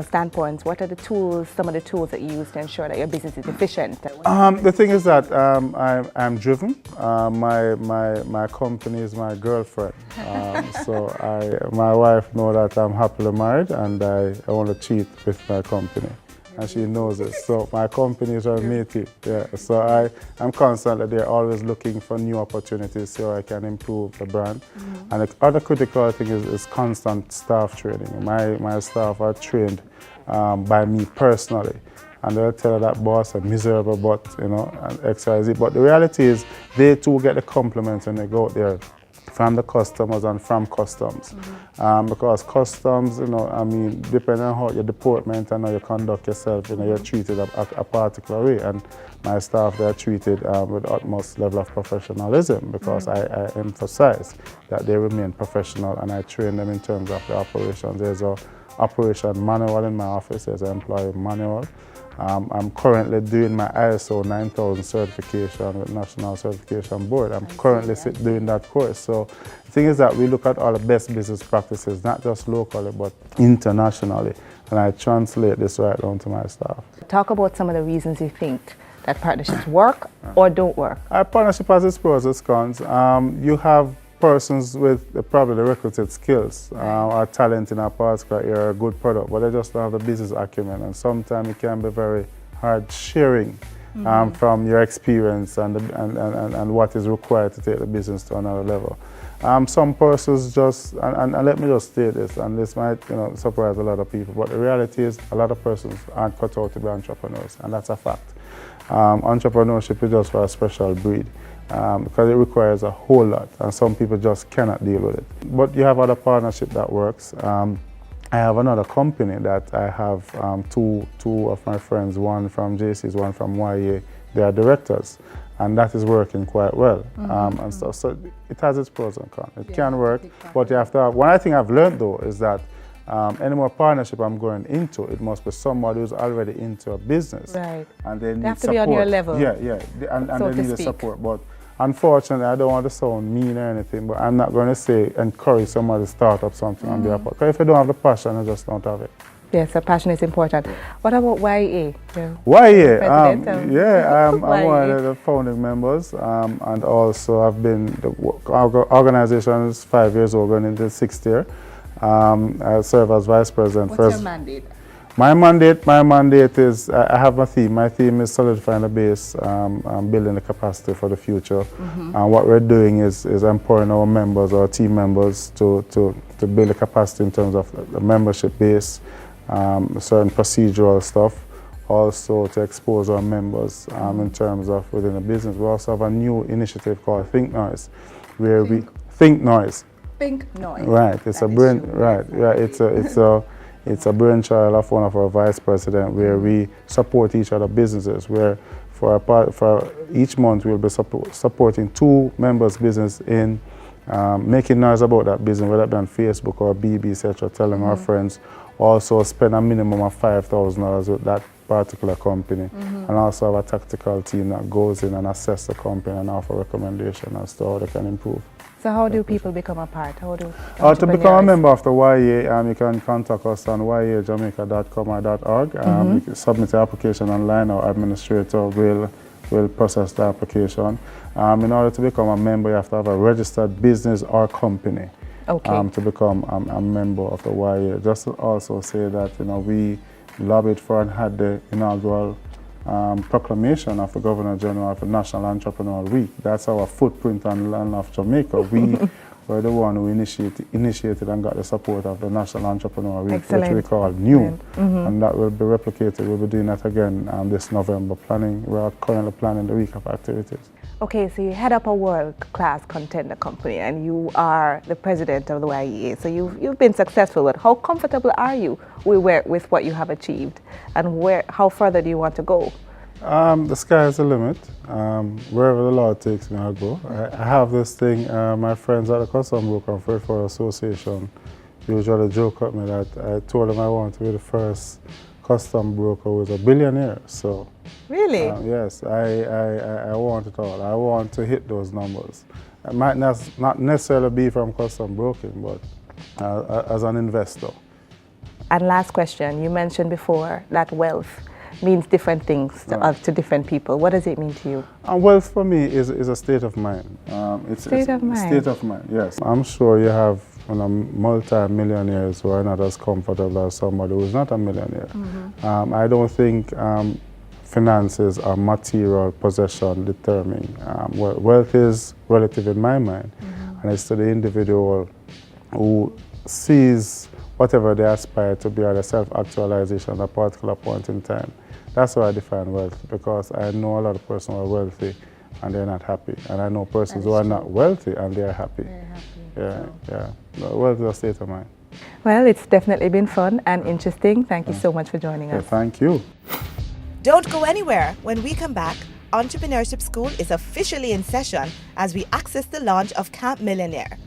standpoints, what are the tools, some of the tools that you use to ensure that your business is efficient? The thing is that I'm driven. My company is my girlfriend. My wife knows that I'm happily married and I want to cheat with my company. And she knows it. So my company is her matey. Yeah. So I'm constantly there, always looking for new opportunities so I can improve the brand. And the other critical thing is constant staff training. My staff are trained by me personally. And they'll tell her that boss is miserable, but and XYZ. But the reality is they too get the compliments when they go out there from the customers and from customs. Because customs, depending on how your department and how you conduct yourself, you're treated a particular way. And my staff, they're treated with the utmost level of professionalism because I emphasize that they remain professional and I train them in terms of the operations. There's an operation manual in my office, there's an employee manual. I'm currently doing my ISO 9000 certification with National Certification Board. I'm currently doing that course. So the thing is that we look at all the best business practices, not just locally, but internationally. And I translate this right down to my staff. Talk about some of the reasons you think that partnerships work or don't work. Our partnership has its pros and cons. You have persons with probably the requisite skills or talent in a particular area, a good product, but they just don't have the business acumen. And sometimes it can be very hard sharing from your experience and what is required to take the business to another level. Some persons just, and let me just state this, and this might surprise a lot of people, but the reality is a lot of persons aren't cut out to be entrepreneurs, and that's a fact. Entrepreneurship is just for a special breed. Because it requires a whole lot and some people just cannot deal with it. But you have other partnership that works. I have another company that I have two of my friends, one from JC's, one from YA. They are directors and that is working quite well and stuff. So it has its pros and cons. It can work, but you have to have, one thing I've learned though is that any more partnership I'm going into, it must be somebody who's already into a business. Right. And they need have to support. be on your level. Yeah, and so they need the support. But unfortunately, I don't want to sound mean or anything, but I'm not going to say encourage somebody to start up something on their part. Because if you don't have the passion, you just don't have it. Yes, the passion is important. What about YA? YA, I'm one of the founding members, and also I've been, the organization is 5 years old, going into the 6th year. I serve as vice president. What's your mandate? My mandate is, I have my theme. My theme is solidifying the base, building the capacity for the future. And what we're doing is empowering our members, our team members, to build the capacity in terms of the membership base, certain procedural stuff, also to expose our members in terms of within the business. We also have a new initiative called Think Noise, where we Think Noise. Think Noise. Right, it's a brand. Right, yeah, it's a brainchild of one of our vice presidents where we support each other businesses, where for each month we'll be supporting 2 members' business in making noise about that business, whether it be on Facebook or BB, etc., telling our friends. Also spend a minimum of $5,000 with that particular company, and also have a tactical team that goes in and assess the company and offer recommendations as to how they can improve. So how do people become a part? How do to become a member of the YA, you can contact us on yajamaica.com or .org. You can submit the application online. Our administrator will process the application. In order to become a member, you have to have a registered business or company to become a member of the YA. Just to also say that we lobbied for and had the inaugural proclamation of the Governor General of the National Entrepreneur Week. That's our footprint on the land of Jamaica. We were the one who initiated and got the support of the National Entrepreneur Week, which we call NEW. And that will be replicated. We'll be doing that again this November. We are currently planning the week of activities. Okay, so you head up a world-class contender company and you are the president of the YEA. So you've been successful with. How comfortable are you with what you have achieved, and how further do you want to go? The sky is the limit. Wherever the Lord takes me, I'll go. I have this thing, my friends at the Custom Broker and Freight Forward Association usually joke at me that I told them I want to be the first custom broker who is a billionaire. So really? Yes, I want it all. I want to hit those numbers. It might not necessarily be from custom broking, but as an investor. And last question, you mentioned before that wealth means different things to different people. What does it mean to you? Wealth for me is a state of mind. It's State of mind. State of mind, yes. I'm sure you have multi-millionaires who are not as comfortable as somebody who's not a millionaire. I don't think finances or material possession determine. Wealth is relative in my mind, and it's to the individual who sees whatever they aspire to be or their self-actualization at a particular point in time. That's how I define wealth, because I know a lot of persons who are wealthy and they're not happy, and I know persons who are not wealthy and they're happy. Yeah. Wealth is a state of mind. Well, it's definitely been fun and interesting. Thank you so much for joining us. Thank you. Don't go anywhere. When we come back, Entrepreneurship School is officially in session as we access the launch of Camp Millionaire.